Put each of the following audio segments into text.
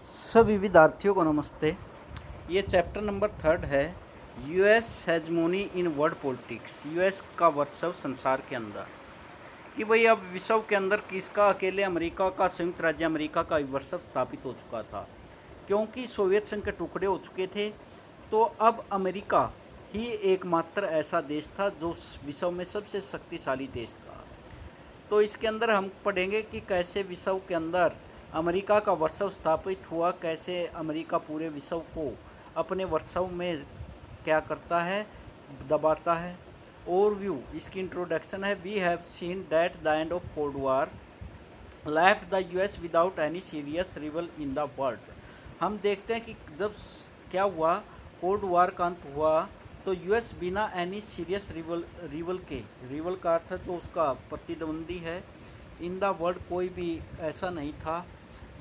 सभी विद्यार्थियों को नमस्ते। ये चैप्टर नंबर 3 है। US hegemony in world politics. US का वर्चस्व संसार के अंदर, कि भाई अब विश्व के अंदर किसका, अकेले अमेरिका का, संयुक्त राज्य अमेरिका का वर्चस्व स्थापित हो चुका था, क्योंकि सोवियत संघ के टुकड़े हो चुके थे। तो अब अमेरिका ही एकमात्र ऐसा देश था जो विश्व में सबसे शक्तिशाली देश था। तो इसके अंदर हम पढ़ेंगे कि कैसे विश्व के अंदर अमेरिका का वर्चस्व स्थापित हुआ, कैसे अमेरिका पूरे विश्व को अपने वर्चस्व में क्या करता है, दबाता है। ओवरव्यू, इसकी इंट्रोडक्शन है। We have seen that the end of cold war left the US without any serious rival in the world. हम देखते हैं कि जब क्या हुआ, कोल्ड वार का अंत हुआ, तो यूएस बिना एनी सीरियस रिवल का अर्थ है जो उसका प्रतिद्वंदी है, इन द वर्ल्ड कोई भी ऐसा नहीं था।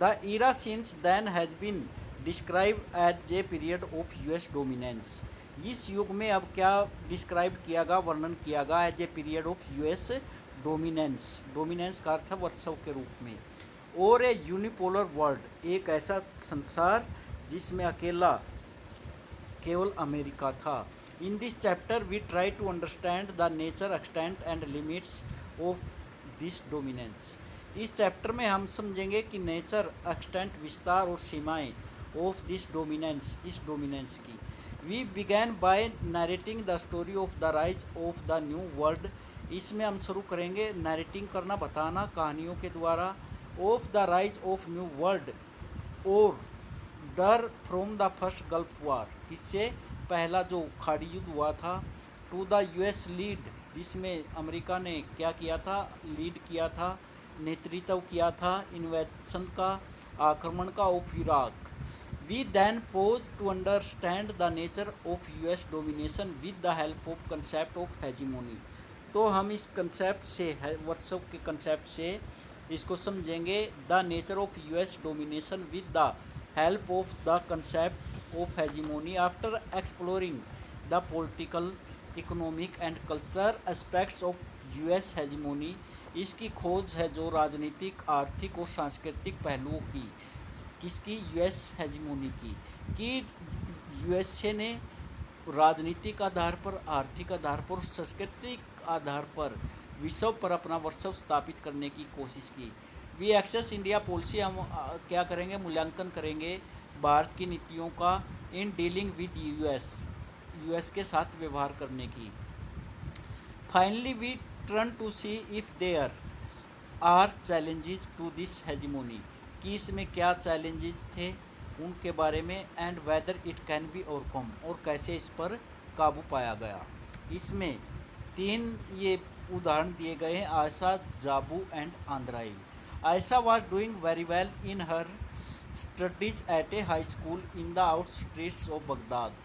The era since then has been describe as a period of US dominance. इस युग में अब क्या डिस्क्राइब किया गया, वर्णन किया गया, as a period of US dominance. Dominance का अर्थ है वर्चस्व के रूप में। और ए यूनिपोलर वर्ल्ड, एक ऐसा संसार जिसमें अकेला केवल अमेरिका था। In this chapter we try to understand the nature, extent and limits of this dominance. इस चैप्टर में हम समझेंगे कि नेचर, एक्सटेंट, विस्तार और सीमाएं ऑफ दिस डोमिनेंस, इस डोमिनेंस की। We began by narrating the story of the rise of the new world. इसमें हम शुरू करेंगे नरेटिंग करना, बताना कहानियों के द्वारा, of the rise of new world और डर फ्रॉम द फर्स्ट गल्फ वार, इससे पहला जो खाड़ी युद्ध हुआ था, टू द यूएस लीड, जिसमें अमेरिका ने क्या किया था, लीड किया था, नेतृत्व किया था इन्वेशन का, आक्रमण का, of Iraq. We then pose to understand the nature of US domination with the help of concept of hegemony. तो हम इस कंसेप्ट से, वर्चस्व के कंसेप्ट से इसको समझेंगे, the nature of US domination with the help of the concept of hegemony after exploring the political, economic and culture aspects of US hegemony। इसकी खोज है जो राजनीतिक, आर्थिक और सांस्कृतिक पहलुओं की, किसकी, यूएस हेजिमोनी की, कि यूएसए ने राजनीतिक आधार पर, आर्थिक आधार पर, सांस्कृतिक आधार पर विश्व पर अपना वर्चस्व स्थापित करने की कोशिश की। वी एक्सेस इंडिया पॉलिसी, हम क्या करेंगे, मूल्यांकन करेंगे भारत की नीतियों का, इन डीलिंग विद यूएस के साथ व्यवहार करने की। Finally we turn to see if there are challenges to this hegemony, कि इसमें क्या चैलेंजेस थे उनके बारे में, and whether it can be overcome, और कैसे इस पर काबू पाया गया। इसमें 3 ये उदाहरण दिए गए हैं, Aisha, Jabu and Andrei. Aisha was doing very well in her studies at a high school in the outskirts of Baghdad।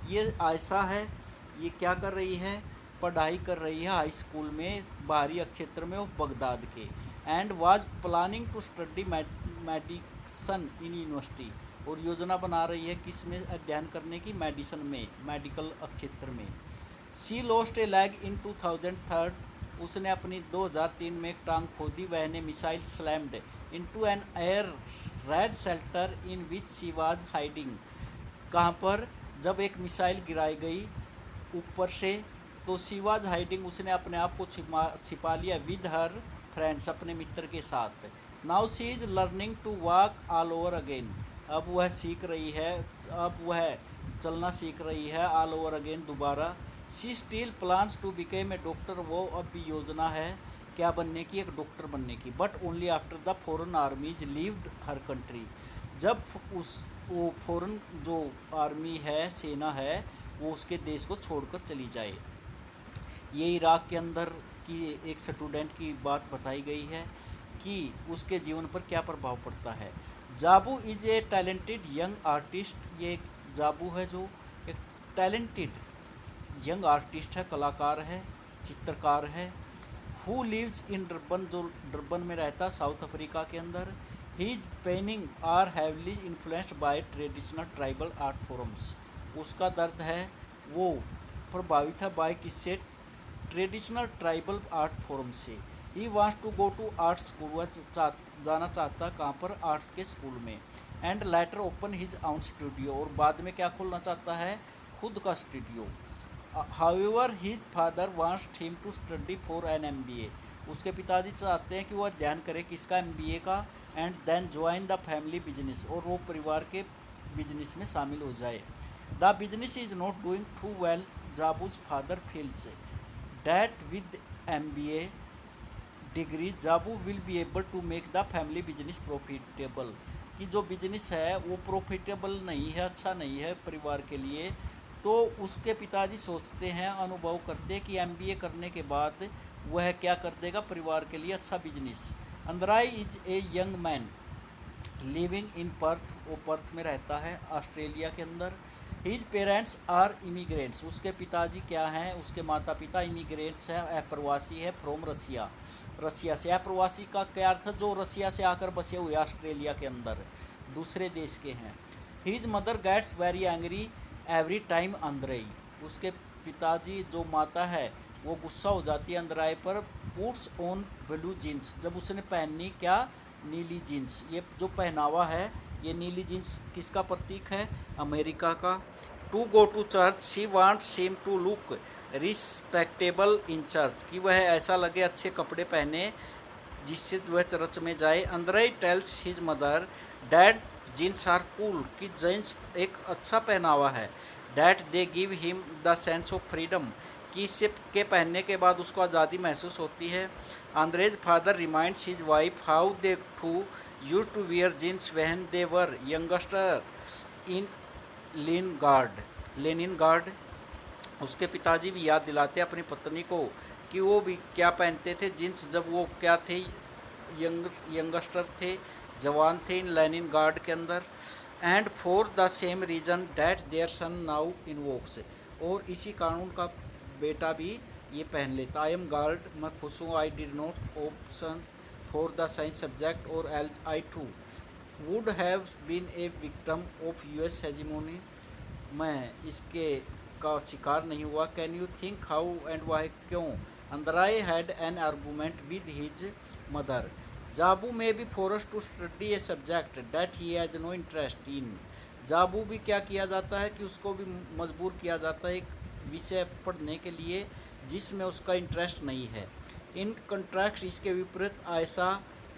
ये आयशा है, ये क्या कर रही है, पढ़ाई कर रही है हाई स्कूल में, बाहरी क्षेत्र में, और बगदाद के। And was planning to study medicine in university, और योजना बना रही है किस में अध्ययन करने की, मेडिसन में, मेडिकल क्षेत्र में। She lost A leg in 2003, उसने अपनी 2003 में एक टांग खो दी। वह ने missile slammed into an air raid shelter in which she was hiding, कहाँ पर, जब एक मिसाइल गिराई गई ऊपर से, तो शी वाज हाइडिंग, उसने अपने आप को छिपा लिया, विद हर फ्रेंड्स, अपने मित्र के साथ। Now she is learning to walk all over again, अब वह सीख रही है, अब वह चलना सीख रही है, ऑल ओवर अगेन, दोबारा। She still plans to become a doctor, वो अब भी योजना है क्या बनने की, एक डॉक्टर बनने की, but only after the foreign आर्मीज levied her country, जब वो फॉरेन जो आर्मी है, सेना है, वो उसके देश को छोड़कर चली जाए। ये इराक के अंदर की एक स्टूडेंट की बात बताई गई है कि उसके जीवन पर क्या प्रभाव पड़ता है। Jabu is a talented young artist, ये एक जाबू है जो एक टैलेंटेड यंग आर्टिस्ट है, कलाकार है, चित्रकार है। हु लिव्स इन डरबन, जो डरबन में रहता है, साउथ अफ्रीका के अंदर। His painting are heavily influenced by traditional tribal art forms, उसका दर्द है वो प्रभावित है बाय किससे, ट्रेडिशनल ट्राइबल आर्ट फॉर्म से। He wants to go to art school, वह जाना चाहता कहाँ पर, आर्ट्स के स्कूल में। And later open his own studio, और बाद में क्या खोलना चाहता है, खुद का studio. However his father wants him to study for an MBA, उसके पिताजी चाहते हैं कि वह अध्ययन करे किसका, एमबीए का। And then join the family business, और वो परिवार के बिजनेस में शामिल हो जाए। The business is not doing too well, Jabu's father feels that with MBA degree Jabu will be able to make the family business profitable, कि जो बिजनेस है वो प्रॉफिटेबल नहीं है, अच्छा नहीं है परिवार के लिए। तो उसके पिताजी सोचते हैं, अनुभव करते हैं कि एमबीए करने के बाद वह क्या कर देगा परिवार के लिए अच्छा business. Andrei is a young man living in Perth, वो पर्थ में रहता है ऑस्ट्रेलिया के अंदर। हिज पेरेंट्स आर इमिग्रेंट्स, उसके पिताजी क्या हैं, उसके माता पिता इमिग्रेंट्स हैं, अप्रवासी है, फ्रॉम रसिया, रसिया से। अप्रवासी का क्या अर्थ है, जो रसिया से आकर बसे हुए ऑस्ट्रेलिया के अंदर दूसरे देश के हैं। His mother gets very angry every time Andrei, उसके पिताजी जो माता है वो गुस्सा हो जाती है अंद्राई पर। पुट्स ऑन ब्लू जीन्स, जब उसने पहनी क्या, नीली जीन्स। ये जो पहनावा है ये नीली जीन्स किसका प्रतीक है, अमेरिका का। To go to church, she wants him to look respectable in church, कि वह ऐसा लगे अच्छे कपड़े पहने जिससे वह चर्च में जाए। Andrei tells his mother that jeans are cool, कि जीन्स एक अच्छा पहनावा है। That they give him the sense of freedom, कि इससे के पहनने के बाद उसको आज़ादी महसूस होती है। अंग्रेज father reminds his wife how they to use to wear jeans when they were youngster in Leningrad, उसके पिताजी भी याद दिलाते अपनी पत्नी को कि वो भी क्या पहनते थे जीन्स जब वो क्या थे, यंगस्टर थे, जवान थे इन लेनिनग्राड के अंदर। And for the same reason that their son now invokes, और इसी कानून का बेटा भी ये पहन लेता। आई एम गार्ड, मैं खुश हूँ। I did not option for the science subject, और else I too would have been a victim of US hegemony, मैं इसके का शिकार नहीं हुआ। Can you think how and why, क्यों। Andrei had an argument with his mother, Jabu may be force to study a subject that he has no interest in, Jabu भी क्या किया जाता है कि उसको भी मजबूर किया जाता है एक विषय पढ़ने के लिए जिसमें उसका इंटरेस्ट नहीं है। इन कंट्रैक्ट, इसके विपरीत Aisha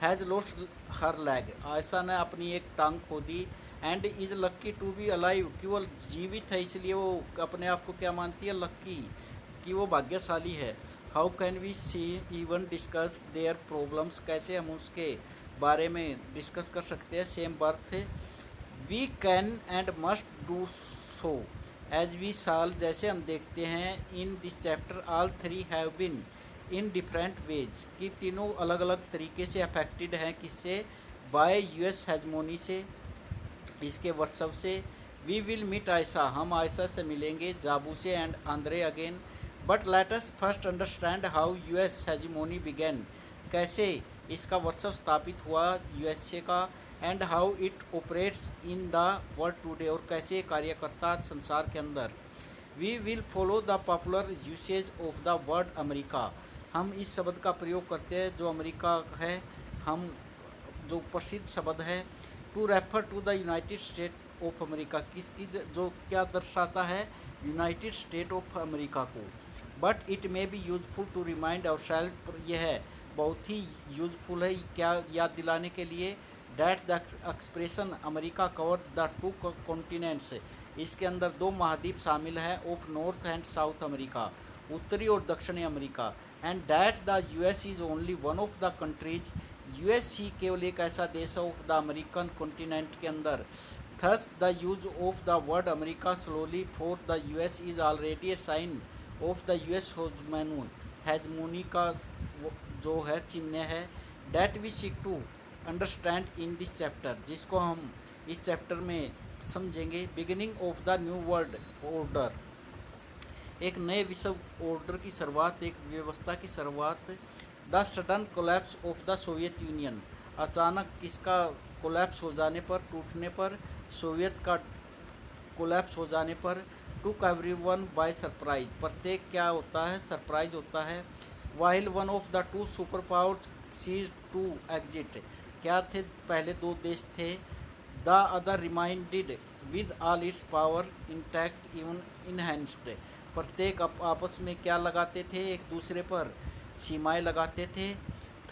has lost her leg, Aisha ने अपनी एक टांग खो दी। And is lucky to be alive, कि वो जीवित है इसलिए वो अपने आप को क्या मानती है, लक्की, कि वो भाग्यशाली है। How can we see even discuss their problems, कैसे हम उसके बारे में डिस्कस कर सकते हैं। Same breath, we can and must do so as we shall, जैसे हम देखते हैं। In this chapter all three have been in different ways, कि तीनों अलग अलग तरीके से अफेक्टेड हैं किससे, बाय यूएस हेजमोनी से, इसके वर्षव से। वी विल मीट आयशा, हम आयशा से मिलेंगे, जाबू से, and Andre again. But let us first understand how US hegemony began, कैसे इसका वर्षव स्थापित हुआ यूएसए का। And how it operates in the world today, और कैसे कार्य करता संसार के अंदर। We will follow the popular usage of the word America, हम इस शब्द का प्रयोग करते हैं जो अमेरिका है, हम जो प्रसिद्ध शब्द है। To refer to the United State of America, किसकी जो क्या दर्शाता है, यूनाइटेड स्टेट ऑफ अमेरिका को। But it may be useful to remind our self, यह है बहुत ही यूजफुल है क्या याद दिलाने के लिए। That the expression America cover the two continents, इसके अंदर दो महाद्वीप शामिल हैं, of North and South America, उत्तरी और दक्षिणी America. And that the US is only one of the countries, US ही केवल एक ऐसा देश है ऑफ द अमेरिकन कॉन्टिनेंट के अंदर। Thus the use of the word America solely for the US is already a sign of the US hegemony का जो है चिन्ह है। That we seek to understand in this chapter, जिसको हम इस चैप्टर में समझेंगे। Beginning of the new world order, एक नए विश्व ऑर्डर की शुरुआत, एक व्यवस्था की शुरुआत। The sudden collapse of the Soviet union, अचानक किसका कोलैप्स हो जाने पर, टूटने पर, सोवियत का कोलैप्स हो जाने पर। टुक एवरीवन बाय सरप्राइज, प्रत्येक क्या होता है, सरप्राइज होता है। While one of the two super powers cease to exist, क्या थे पहले दो देश थे? The other remained with all its power intact even enhanced. प्रत्येक आपस में क्या लगाते थे? एक दूसरे पर सीमाएं लगाते थे।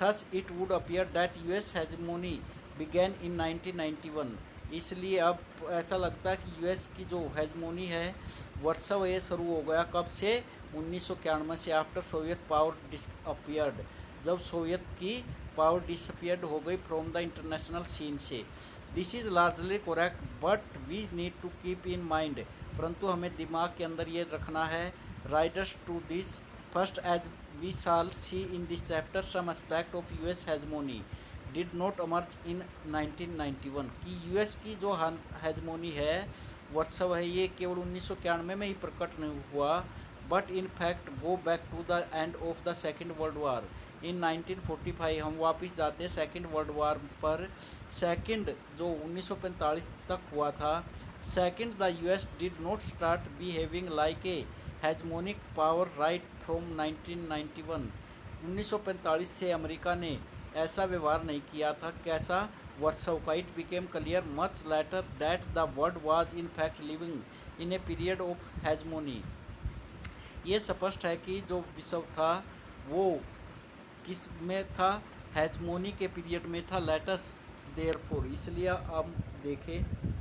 Thus it would appear that US hegemony began in 1991। इसलिए अब ऐसा लगता है कि यूएस की जो हेजमोनी है वर्षव ये शुरू हो गया कब से? 1991 से, आफ्टर सोवियत पावर डिसअपियर्ड, जब सोवियत की पावर डिसअपियर्ड हो गई फ्रॉम द इंटरनेशनल सीन से। This is largely correct but we need to keep in mind, परंतु हमें दिमाग के अंदर ये रखना है, riders to this first as we shall see in this chapter some aspect of US hegemony did not emerge in 1991। कि US की जो हेजमोनी है वर्षव है ये केवल 1991 में ही प्रकट नहीं हुआ, but in fact go back to the end of the second world war in 1945। हम वापस जाते हैं सेकेंड वर्ल्ड वार पर। सेकेंड जो 1945 तक हुआ था, second the US did not start behaving like a hegemonic power right from 1991। 1945 से अमेरिका ने ऐसा व्यवहार नहीं किया था। कैसा? वर्षव का। It became clear much later that the world was in fact living in a period of hegemony. ये स्पष्ट है कि जो विश्व था वो किस में था? हेजमोनी के पीरियड में था। लेटस देयरफॉर, इसलिए हम देखें